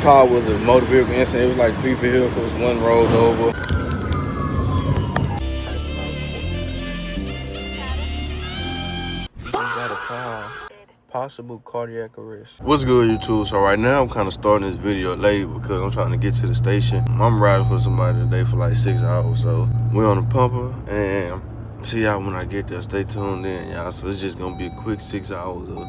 car was a motor vehicle incident. It was like 3 vehicles, one rolled over. Got a file. Possible cardiac arrest. What's good, YouTube? So right now I'm kind of starting this video late because I'm trying to get to the station. I'm riding for somebody today for like 6 hours. So we're on the pumper and see y'all when I get there. Stay tuned in, y'all. So it's just gonna be a quick 6 hours of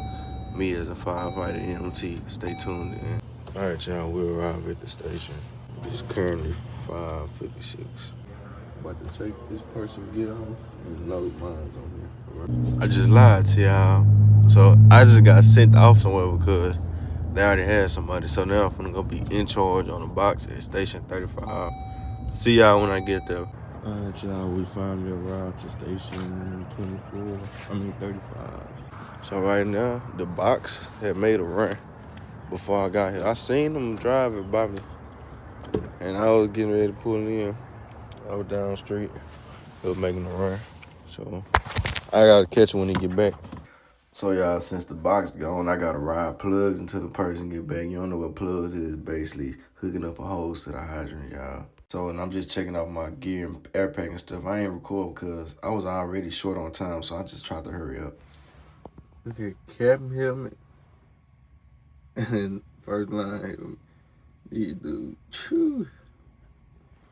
me as a firefighter EMT. Stay tuned in. All right, y'all, we arrived at the station. It's currently 5:56. About to take this person get off and load mine on here. I just lied to y'all. So I just got sent off somewhere because they already had somebody. So now I'm gonna go be in charge on the box at station 35. See y'all when I get there. Alright, y'all, we finally arrived to station 35. So right now, the box had made a run before I got here. I seen them driving by me, and I was getting ready to pull in. I was down the street. They was making a run. So I gotta catch him when he get back. So y'all, since the box gone, I gotta ride plugs until the person get back. You don't know what plugs is, basically hooking up a hose to the hydrant, y'all. So, and I'm just checking out my gear and air pack and stuff. I ain't record because I was already short on time, so I just tried to hurry up. Look at cabin helmet and first line. You dude, chew.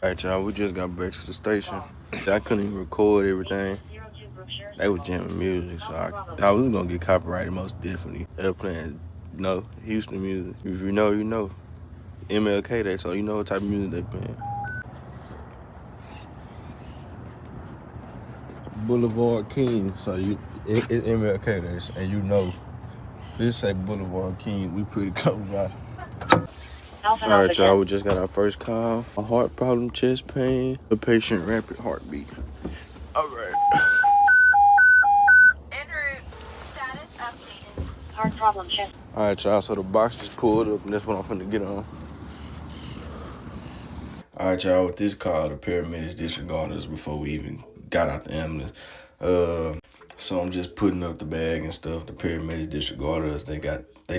All right, y'all, we just got back to the station. I couldn't even record everything. They was jamming music, so I was gonna get copyrighted most definitely. They were playing, Houston music. If you know, you know. MLK Day, so you know what type of music they playing. Boulevard King, so it's MLK Day, and you know, this say Boulevard King, we pretty close by. All right, y'all, we just got our first call. A heart problem, chest pain, the patient rapid heartbeat. All right. En route. Status updated. Heart problem, chest. All right, y'all, so the box just pulled up, and that's what I'm finna get on. All right, y'all, with this call, the paramedics disregarded us before we even got out the ambulance. So I'm just putting up the bag and stuff. The paramedics disregarded us. They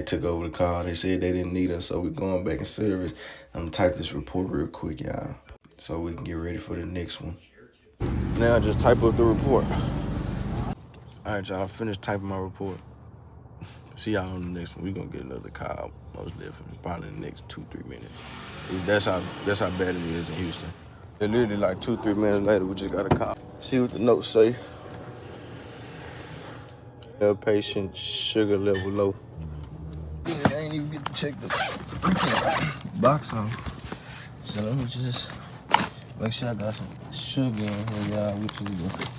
took over the call. They said they didn't need us, so we're going back in service. I'm gonna type this report real quick, y'all, so we can get ready for the next one. Now just type up the report. All right, y'all, finished typing my report. See y'all on the next one. We're gonna get another call, most definitely, probably in the next 2-3 minutes. That's how bad it is in Houston. And literally like 2-3 minutes later, we just got a call. See what the notes say. Patient sugar level low. I ain't even get to check the box off. So let me just make sure I got some sugar in here, y'all, which is the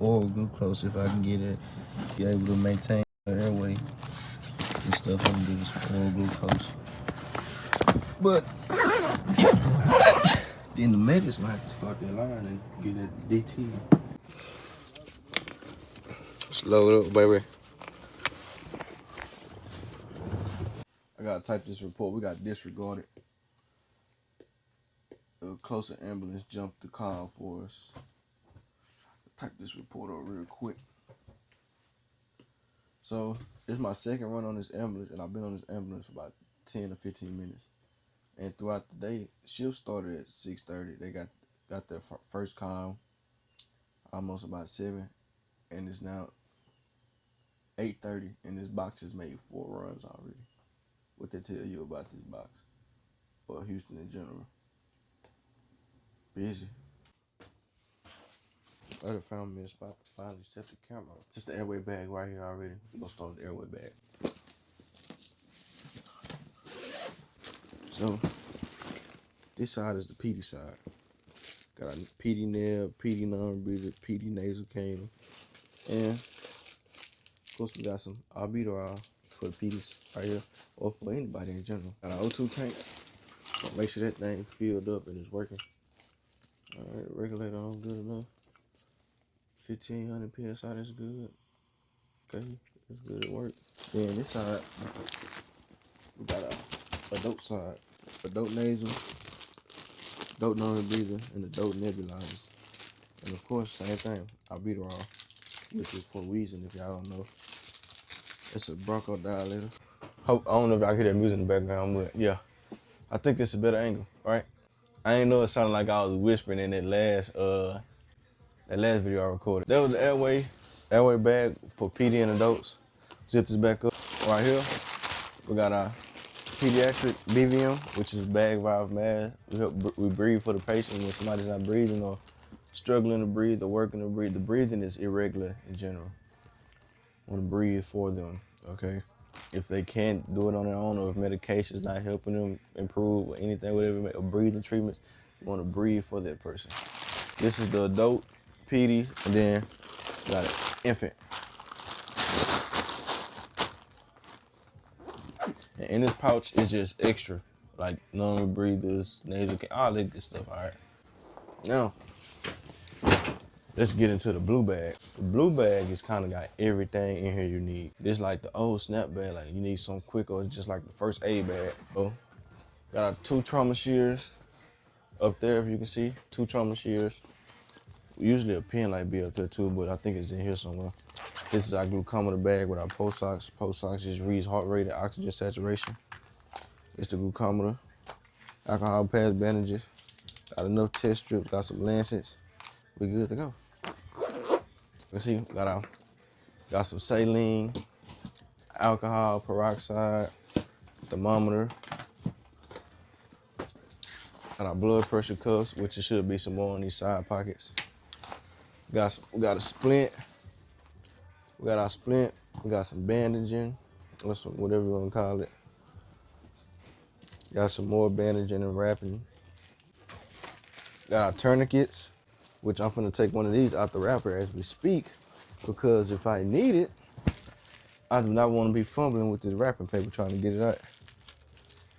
oral glucose if I can get it. Be able to maintain the airway and stuff. I'm gonna do this oral glucose. But then the medics might have to start that line and get that DT. Slow it up, baby. I gotta type this report. We got disregarded. A closer ambulance jumped the car for us. Type this report up real quick. So it's my second run on this ambulance, and I've been on this ambulance for about 10 or 15 minutes. And throughout the day, shift started at 6:30. They got their first call almost about 7, and it's now 8:30, and this box has made 4 runs already. What they tell you about this box, or Houston in general? Busy. I done found me a spot to finally set the camera. Just the airway bag right here already. We're gonna start the airway bag. So this side is the PD side. Got a PD nail, PD non-breather, PD nasal cannula, and of course we got some albuterol for the PDs right here, or for anybody in general. Got an O2 tank. Make sure that thing filled up and is working. All right, regulator on good enough. 1500 PSI, that's good. Okay, that's good, it worked. Then this side, we got a dope side, a dope nasal, dope non-breather, and a dope nebulizer. And of course, same thing, albuterol, which is for wheezing, if y'all don't know. It's a bronchodilator. I don't know if y'all hear that music in the background, but yeah. I think this is a better angle, right? I ain't know it sounded like I was whispering in that last video I recorded. That was the airway bag for PD and adults. Zip this back up. Right here, we got our pediatric BVM, which is bag valve mask. We breathe for the patient when somebody's not breathing or struggling to breathe or working to breathe. The breathing is irregular in general. Want to breathe for them, okay? If they can't do it on their own, or if medication's not helping them improve or anything, whatever, or breathing treatments, you want to breathe for that person. This is the adult PD, and then got an infant. And in this pouch is just extra, like normal breathers, nasal, all that good stuff. All right. Now, let's get into the blue bag. The blue bag is kind of got everything in here you need. This like the old snap bag, like you need something quick, or it's just like the first aid bag. So, got our 2 trauma shears up there, if you can see, 2 trauma shears. Usually a pen light be up there too, but I think it's in here somewhere. This is our glucometer bag with our pulse ox. Pulse ox just reads heart rate and oxygen saturation. It's the glucometer. Alcohol pads, bandages. Got enough test strips, got some lancets. We good to go. Let's see, got some saline, alcohol, peroxide, thermometer. Got our blood pressure cuffs, which it should be some more on these side pockets. We got a splint. We got our splint. We got some bandaging, or some, whatever you want to call it. Got some more bandaging and wrapping. Got our tourniquets, which I'm finna take one of these out the wrapper as we speak, because if I need it, I do not want to be fumbling with this wrapping paper trying to get it out.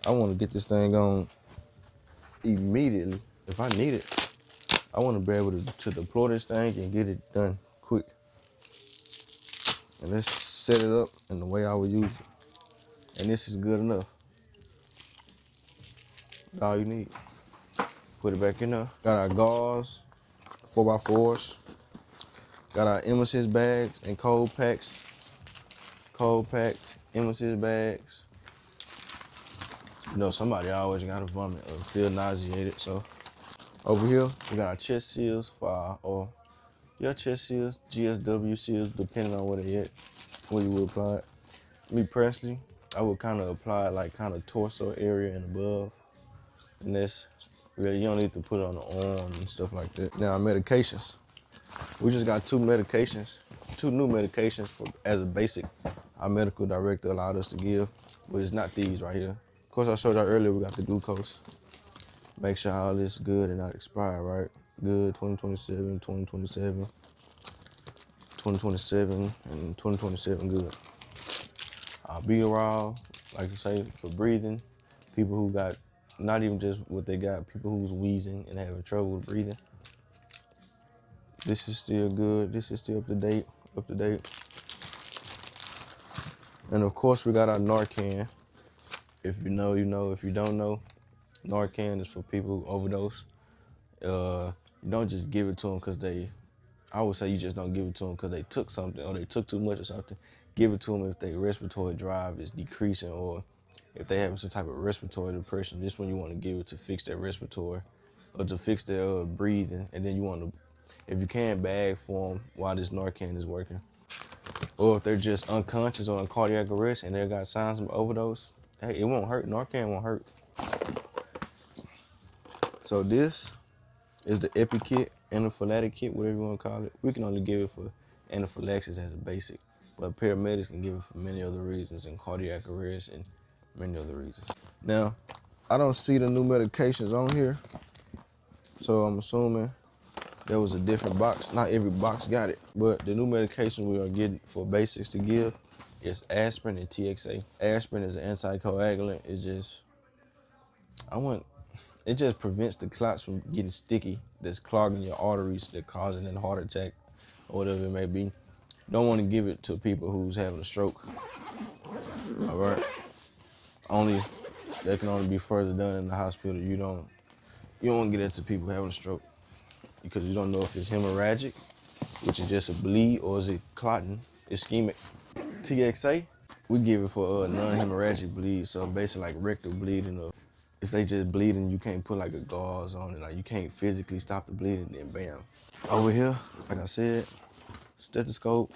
I want to get this thing on immediately. If I need it, I want to be able to deploy this thing and get it done quick. And let's set it up in the way I would use it. And this is good enough. That's all you need. Put it back in there. Got our gauze, 4x4s. Got our emesis bags and cold packs. Cold packed emesis bags. You know, somebody always gotta vomit or feel nauseated, so. Over here, we got our chest seals chest seals, GSW seals, depending on where they at, where you would apply it. Me personally, I would kind of apply it like kind of torso area and above. And that's really, you don't need to put it on the arm and stuff like that. Now, our medications. We just got 2 medications, 2 new medications as a basic. Our medical director allowed us to give, but it's not these right here. Of course, I showed you earlier, we got the glucose. Make sure all this is good and not expired, right? Good, 2027, 2027, 2027, and 2027 good. Beterol, like I say, for breathing. People who got, not even just what they got, people who's wheezing and having trouble with breathing. This is still good. This is still up to date. And of course, we got our Narcan. If you know, you know. If you don't know, Narcan is for people who overdose. You don't just give it to them because I would say you just don't give it to them because they took something or they took too much or something. Give it to them if their respiratory drive is decreasing or if they having some type of respiratory depression. This one you want to give it to fix their respiratory or to fix their breathing. And then you want to, if you can, bag for them while this Narcan is working. Or if they're just unconscious or in cardiac arrest and they got signs of overdose, hey, it won't hurt. Narcan won't hurt. So this is the Epi kit, anaphylactic kit, whatever you want to call it. We can only give it for anaphylaxis as a basic, but paramedics can give it for many other reasons, and cardiac arrest and many other reasons. Now, I don't see the new medications on here, so I'm assuming there was a different box. Not every box got it, but the new medication we are getting for basics to give is aspirin and TXA. Aspirin is an anticoagulant. It just prevents the clots from getting sticky that's clogging your arteries, that causing a heart attack or whatever it may be. Don't want to give it to people who's having a stroke. All right. That can only be further done in the hospital. You don't want to get into people having a stroke because you don't know if it's hemorrhagic, which is just a bleed, or is it clotting, ischemic. TXA, we give it for non-hemorrhagic bleed, so basically like rectal bleeding, or If they just bleeding, you can't put like a gauze on it. Like you can't physically stop the bleeding, then bam. Over here, like I said, stethoscopes.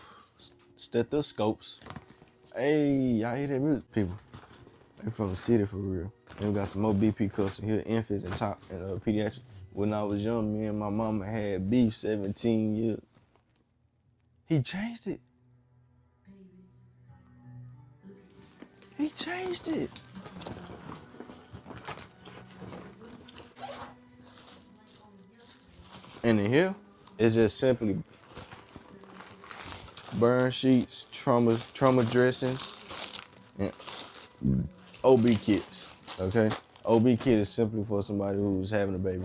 Hey, y'all hear that music, people? They from the city for real. And we got some more BP cups in here, infants and pediatrics. When I was young, me and my mama had beef 17 years. He changed it. He changed it. And in here, it's just simply burn sheets, trauma dressings, and OB kits, okay? OB kit is simply for somebody who's having a baby.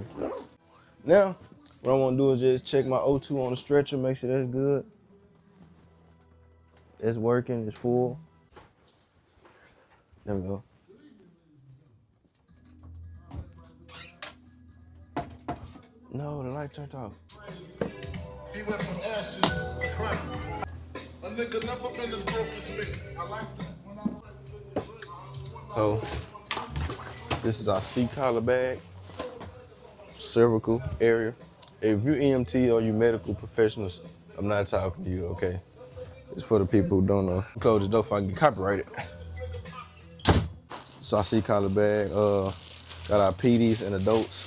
Now, what I want to do is just check my O2 on the stretcher, make sure that's good. It's working, it's full. There we go. No, the light turned off. He went from ashes to Christ. A nigga never been as broke as me. I like that. So, this is our C-collar bag, cervical area. If you EMT or you medical professionals, I'm not talking to you, okay? It's for the people who don't know. Close the door if I can get copyrighted. So our C-collar bag, got our PDs and adults.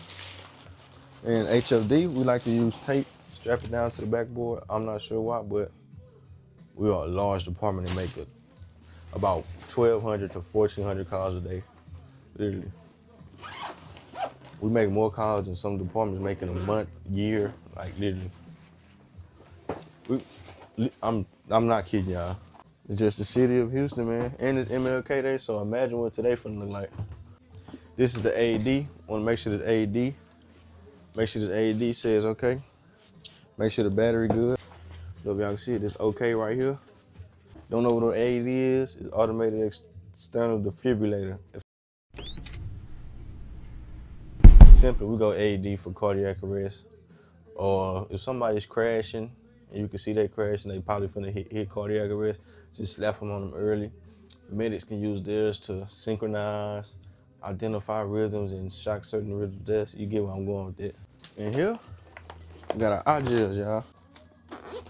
And HFD, we like to use tape, strap it down to the backboard. I'm not sure why, but we are a large department and make about 1,200 to 1,400 calls a day, literally. We make more calls than some departments make in a month, year, like literally. I'm not kidding y'all. It's just the city of Houston, man. And it's MLK Day, so imagine what today finna look like. This is the AED. Wanna make sure this AED, make sure this AED says okay. Make sure the battery good. So if y'all can see it, it's okay right here. Don't know what an AED is? It's automated external defibrillator. Simply, we go AED for cardiac arrest. Or if somebody's crashing, and you can see they crashing, they probably finna hit cardiac arrest, just slap them on them early. Medics can use theirs to synchronize, identify rhythms, and shock certain rhythms of death. You get where I'm going with that. And here, we got our eye gels, y'all.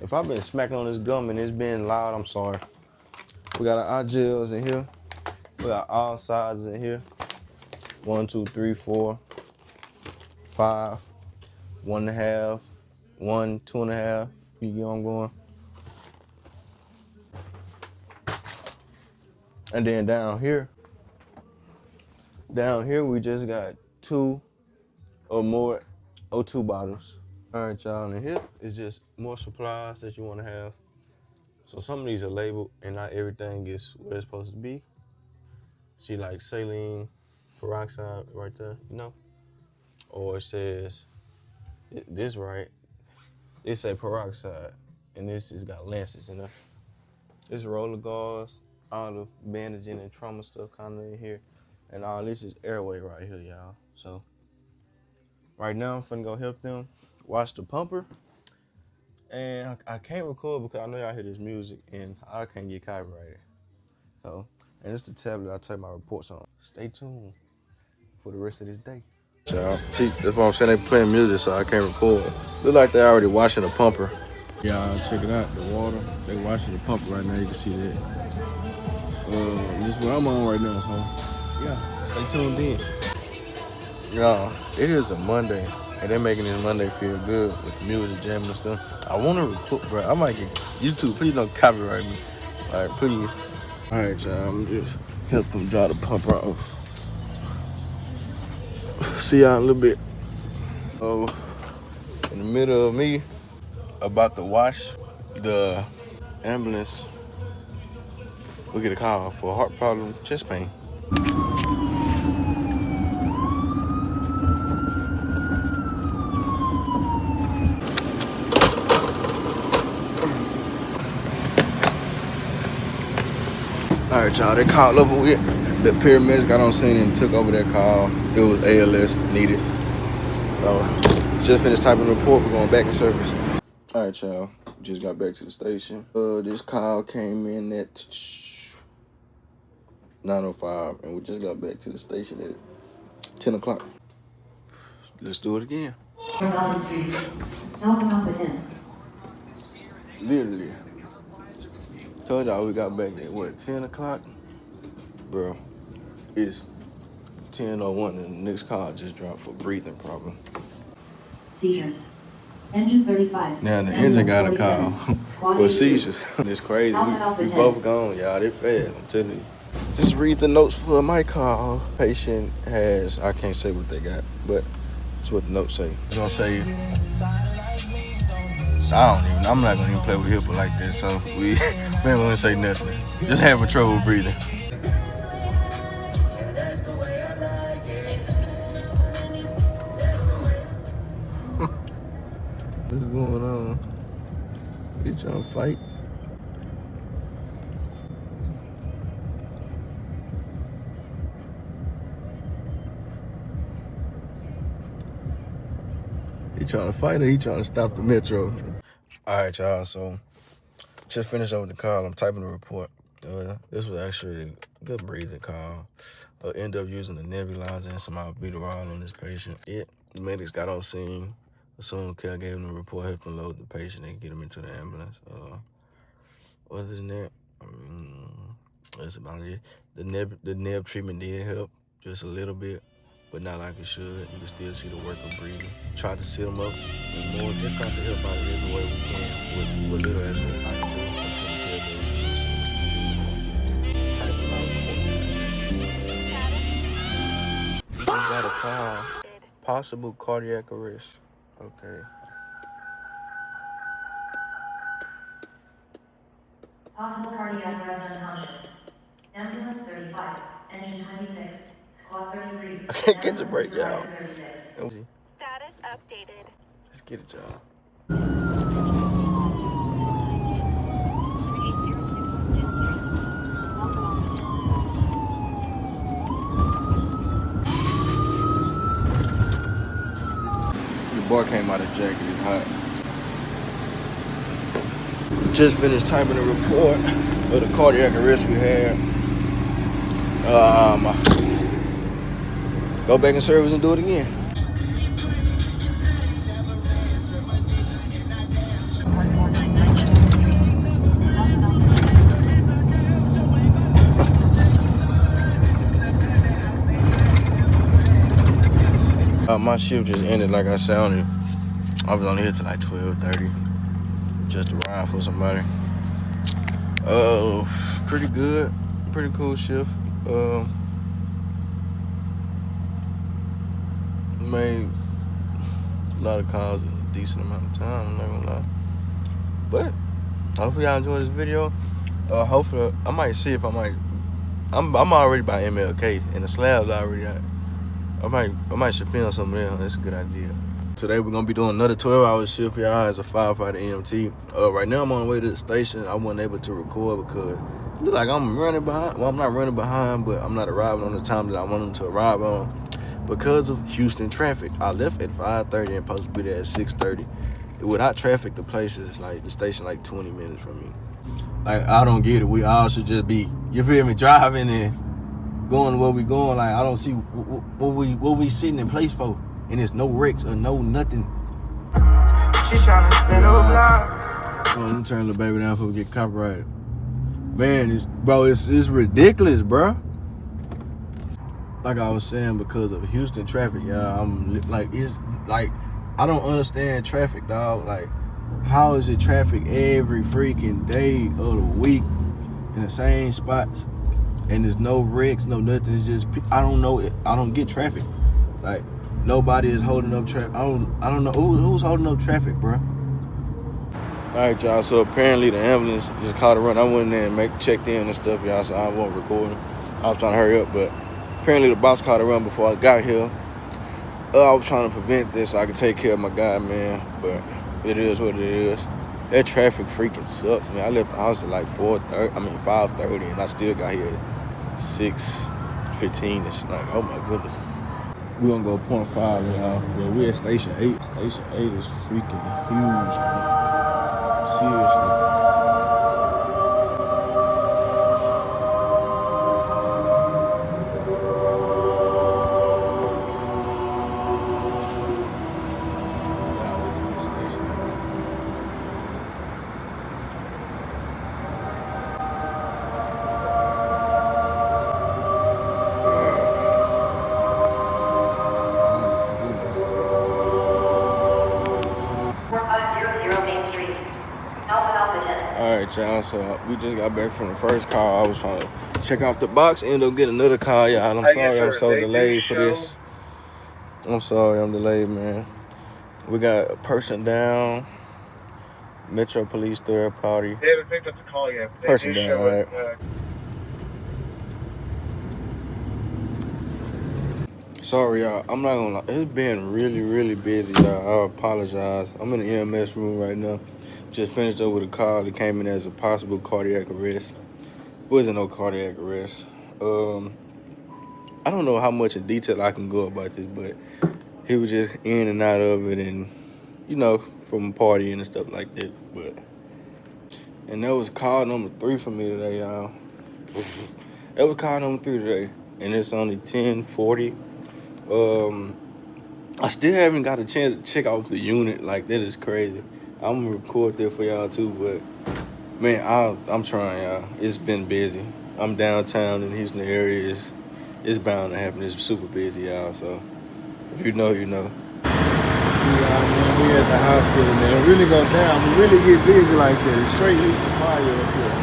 If I've been smacking on this gum and it's been loud, I'm sorry. We got our eye gels in here. We got all sizes in here. 1, 2, 3, 4, 5, 1.5, 1, 2.5. You get where I'm going. And then down here we just got 2 or more O2 bottles. All right, y'all, and here is just more supplies that you want to have. So some of these are labeled and not everything is where it's supposed to be. See, like saline, peroxide right there, you know? Or it says, this right, it say peroxide, and this has got lancets in there. This roller gauze, all the bandaging and trauma stuff kind of in here. And all this is airway right here, y'all. So right now I'm finna go help them watch the pumper. And I can't record because I know y'all hear this music and I can't get copyrighted. So, and it's the tablet I take my reports on. Stay tuned for the rest of this day. Y'all, see, that's what I'm saying, they playing music so I can't record. Look like they already washing the pumper. Y'all, check it out, the water. They washing the pumper right now, you can see that. This is what I'm on right now, so yeah, stay tuned in. Y'all, it is a Monday, and they're making this Monday feel good with the music jamming and stuff. I want to record, bro. I might get YouTube. Please don't copyright me. All right, please. All right, y'all. I'm just help them dry the pumper off. See y'all in a little bit. Oh, in the middle of me about to wash the ambulance, we get a call for a heart problem, chest pain. All right, y'all, they called over with. The paramedics got on scene and took over that call. It was ALS needed. So, just finished typing the report. We're going back in service. All right, y'all, just got back to the station. This call came in at 9:05, and we just got back to the station at 10 o'clock. Let's do it again. Literally. Told y'all we got back at what, 10 o'clock? Bro, it's 10:01 and the next call just dropped for breathing problem. Seizures. Engine 35. Now the engine got a call for seizures. It's crazy. We both gone, y'all. They fast, I'm telling you. Just read the notes for my call. Patient has, I can't say what they got, but that's what the notes say. It's gonna say, I'm not gonna even play with HIPAA like that, so we ain't gonna say nothing. Just having trouble breathing. What's going on? You trying to fight? He trying to fight or he trying to stop the metro? All right, y'all, so just finished up with the call. I'm typing the report. This was actually a good breathing call. End up using the nebulizer and some albuterol on this patient. The medics got on scene. Assumed care gave them the report, helped them load the patient and get him into the ambulance. Other than that, that's about it. The neb treatment did help just a little bit, but not like it should. You can still see the work of breathing. Tried to sit them up and more, just trying to help out every way we can with little as I can do until the care goes. Type of we got a call. Possible cardiac arrest. Okay. Possible cardiac arrest unconscious. Ambulance 35, engine 26, squad 33. I can't get the breakdown. Status updated. Let's get it, y'all. The boy came out of jacket, it's hot. Just finished typing the report of the cardiac arrest we had. Go back in service and do it again. My shift just ended, like I said. I was only here till like 12:30, just to ride for somebody. Pretty good, pretty cool shift. Made a lot of calls in a decent amount of time, I'm not gonna lie. But hopefully y'all enjoy this video. Hopefully I might see if I'm already by MLK and the slab's already out. I might should film something there. That's a good idea. Today we're gonna be doing another 12-hour shift for y'all as a firefighter EMT. Right now I'm on the way to the station. I wasn't able to record because it look like I'm running behind. Well, I'm not running behind, but I'm not arriving on the time that I want them to arrive on because of Houston traffic. I left at 5:30 and supposed to be there at 6:30. Without traffic, the place is like the station like 20 minutes from me. Like, I don't get it. We all should just be, you feel me, driving and going where we going. Like, I don't see what we sitting in place for, and there's no wrecks or no nothing. She trying to spin a block. Let me turn the baby down before we get copyrighted. Man, it's ridiculous, bro. Like I was saying, because of Houston traffic, y'all, it's like I don't understand traffic, dog. Like, how is it traffic every freaking day of the week in the same spots? And there's no wrecks, no nothing. It's just, I don't know. I don't get traffic. Like, nobody is holding up traffic. I don't know who's holding up traffic, bro. All right, y'all. So apparently the ambulance just caught a run. I went in there and checked in and stuff, y'all. So I won't record them. I was trying to hurry up, but apparently the boss caught a run before I got here. I was trying to prevent this so I could take care of my guy, man. But it is what it is. That traffic freaking sucked, man. I left the house at like 5:30, and I still got here at 6:15-ish. Like, oh my goodness. We're gonna go 0.5, y'all. But we're at Station 8. Station 8 is freaking huge, man. Seriously. Alright, y'all, so we just got back from the first call. I was trying to check off the box, ended up getting another call, y'all. I'm sorry I'm so delayed for this. I'm sorry I'm delayed, man. We got a person down, Metro Police third party. They haven't picked up the call yet. But Person down, all right. Sorry, y'all. I'm not gonna lie. It's been really, really busy, y'all. I apologize. I'm in the EMS room right now. Just finished up with a call that came in as a possible cardiac arrest. Wasn't no cardiac arrest. I don't know how much in detail I can go about this, but he was just in and out of it, and you know, from partying and stuff like that. And that was call number 3 for me today, y'all. That was call number 3 today, and it's only 10:40. I still haven't got a chance to check out the unit. Like, that is crazy. I'm gonna record that for y'all too, but man, I'm trying, y'all. It's been busy. I'm downtown in the Houston area. It's bound to happen. It's super busy, y'all. So if you know, you know. See, y'all, man, we at the hospital, man. It really go down. We really get busy like that. It's straight Houston fire up here.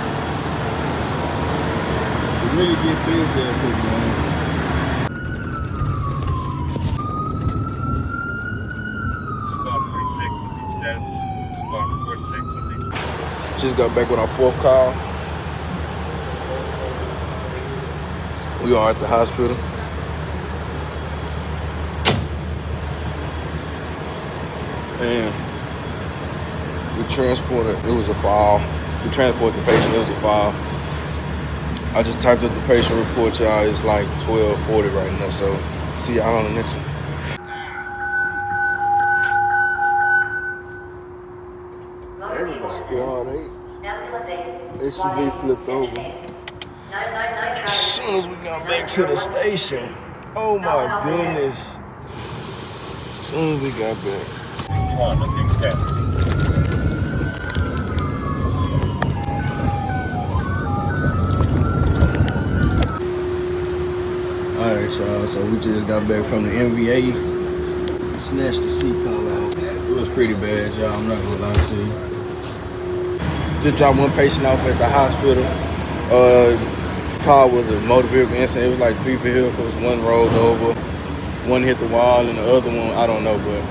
We really get busy up here, man. Just got back with our 4th call. We are at the hospital. And we transported, it was a fall. We transported the patient, it was a fall. I just typed up the patient report, y'all. It's like 12:40 right now, so see y'all on the next one. Squad 8. SUV flipped over. As soon as we got back to the station, oh my goodness. As soon as we got back. Alright, y'all, so we just got back from the MVA. Snatched the seat cover off. It was pretty bad, y'all, I'm not gonna lie to you. Just dropped one patient off at the hospital. Car was a motor vehicle incident. It was like 3 vehicles. One rolled over, one hit the wall, and the other one, I don't know, but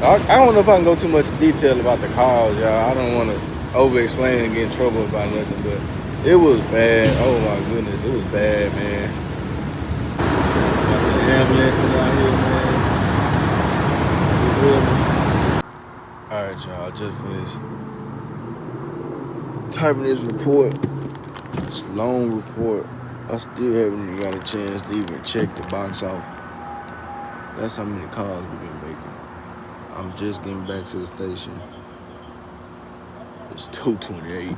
I don't know if I can go too much detail about the cause, y'all. I don't want to over-explain and get in trouble about nothing, but it was bad. Oh my goodness, it was bad, man. Got the ambulances out here, man. All right, y'all, just finished typing this report. This long report. I still haven't even got a chance to even check the box off. That's how many calls we've been making. I'm just getting back to the station. It's 2:28.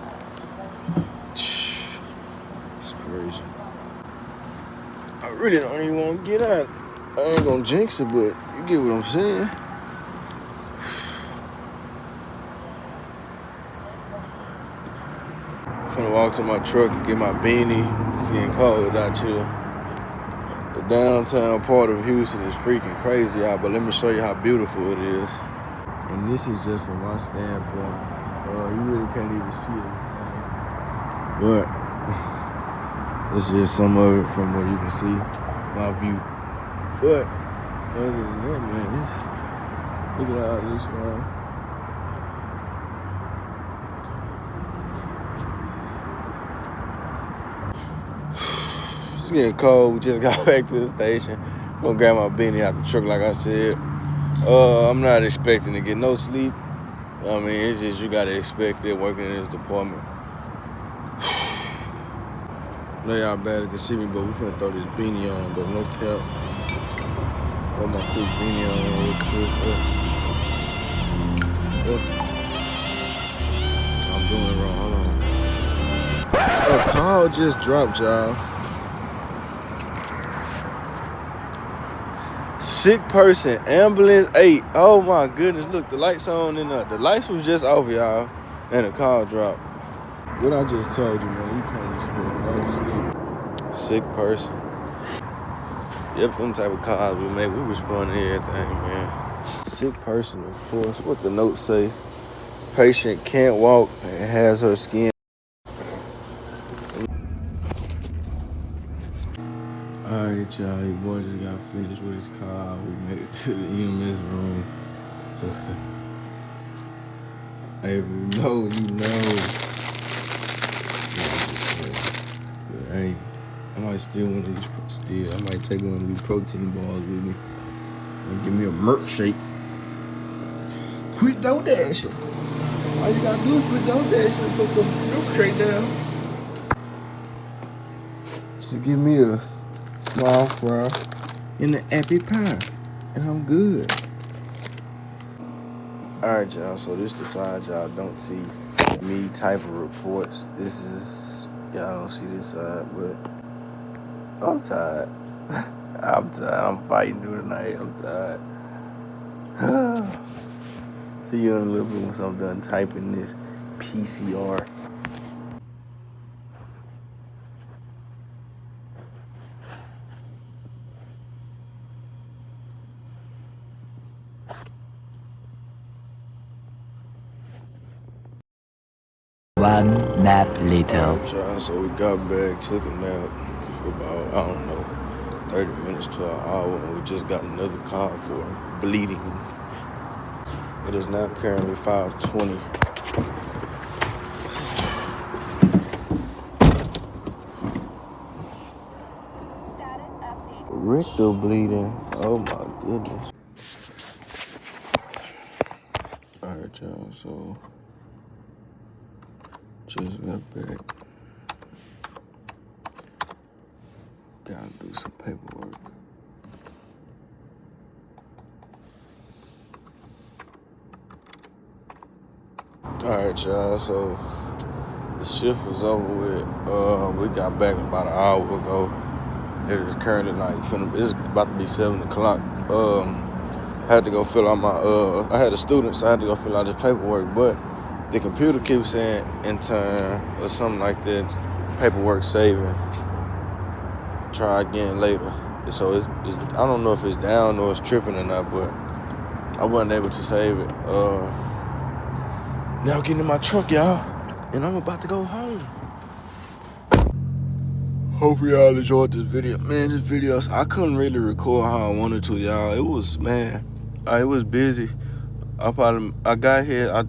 It's crazy. I really don't even want to get out. I ain't gonna jinx it, but you get what I'm saying. I'm gonna walk to my truck and get my beanie. It's getting cold out here. The downtown part of Houston is freaking crazy out, but let me show you how beautiful it is. And this is just from my standpoint. You really can't even see it. But this is just some of it from what you can see, my view. But other than that, man, look at all this, man. It's getting cold. We just got back to the station. Gonna grab my beanie out the truck, like I said. I'm not expecting to get no sleep. I mean, it's just you gotta expect it working in this department. I know y'all better can see me, but we finna throw this beanie on, but no cap. Throw my quick beanie on real quick. I'm doing it wrong. Hold on. A call just dropped, y'all. Sick person, ambulance 8. Oh my goodness, look, the lights on and the lights was just off, y'all, and the call dropped. What I just told you, man, you can't expect no sleep. Sick person. Yep, them type of calls we make, we respond to everything, man. Sick person, of course. What the notes say? patient can't walk and has her skin. Alright, y'all, your boy just got finished with his car. We made it to the EMS room. Hey, if you know, you know. Hey, I might steal one of these. I might take one of these protein bars with me and give me a milkshake. Quit DoorDashing. All you gotta do is quit DoorDashing and put the milkshake down. Just give me a small fry and an apple pie, and I'm good. All right, y'all. So this the side y'all don't see me type of reports. This is y'all don't see this side, but I'm tired. I'm tired. I'm fighting through the night. I'm tired. See you in a little bit once I'm done typing this PCR. One nap later. Alright, y'all, so we got back, took a nap for about, I don't know, 30 minutes to an hour, and we just got another call for bleeding. It is now currently 5:20. Status updated. Rectal bleeding. Oh my goodness. Alright, y'all, so just got back. Gotta do some paperwork. Alright, y'all, so the shift was over with. We got back about an hour ago. It is currently like, it's about to be 7 o'clock. I had to go fill out my, I had a student, so I had to go fill out this paperwork, but the computer keeps saying intern or something like that, paperwork saving. Try again later. So it's I don't know if it's down or it's tripping or not, but I wasn't able to save it. Now getting in my truck, y'all, and I'm about to go home. Hopefully y'all enjoyed this video. Man, this video, I couldn't really record how I wanted to, y'all. It was, man, it was busy. I got here,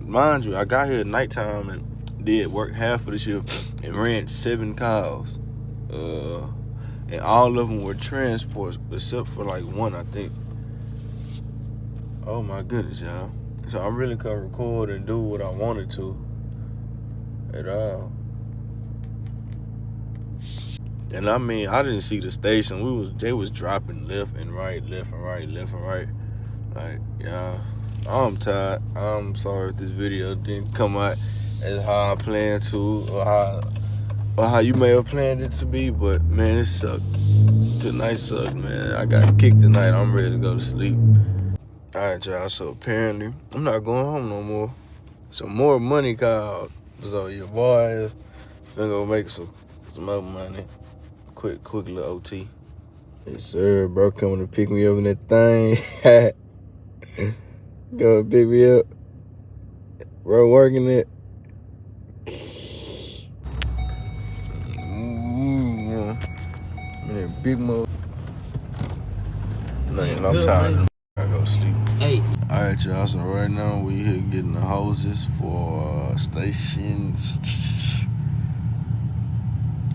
mind you, I got here at nighttime and did work half of the shift and ran 7 calls. And all of them were transports, except for like one, I think. Oh my goodness, y'all. So I really couldn't record and do what I wanted to at all. And I mean, I didn't see the station. They was dropping left and right, left and right, left and right. Like, y'all, I'm tired. I'm sorry if this video didn't come out as how I planned to, or how you may have planned it to be, but man, it sucked. Tonight sucked, man. I got kicked tonight. I'm ready to go to sleep. Alright, y'all, so apparently I'm not going home no more. Some more money called. So your boy is finna go make some other money. Quick little OT. Yes, sir, bro, coming to pick me up in that thing. Go pick me up. Bro, working it. Man, big mo. Man, I'm tired. I go to sleep. Hey. Alright, y'all, so right now we here getting the hoses for stations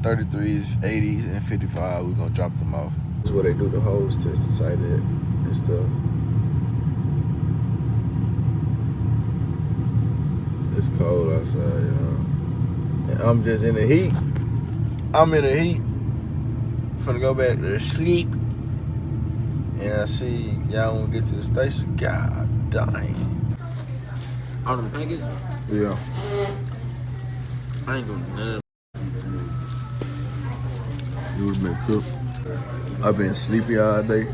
33s, 80s, and 55. We're gonna drop them off. This is where they do the hose test to site it and stuff. It's cold outside, y'all. And I'm just in the heat. I'm in the heat. Finna go back to sleep. And I see y'all when we get to the station. God dang. All them packets? Yeah. I ain't gonna do none of You would've been cooked. I've been sleepy all day.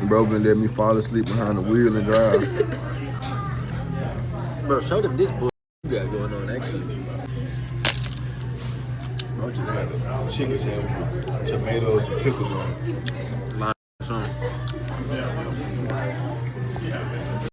Bro been letting me fall asleep behind the wheel and drive. Bro, show them this bull you got going on, actually. Bro just had a chicken sandwich with tomatoes and pickles on it.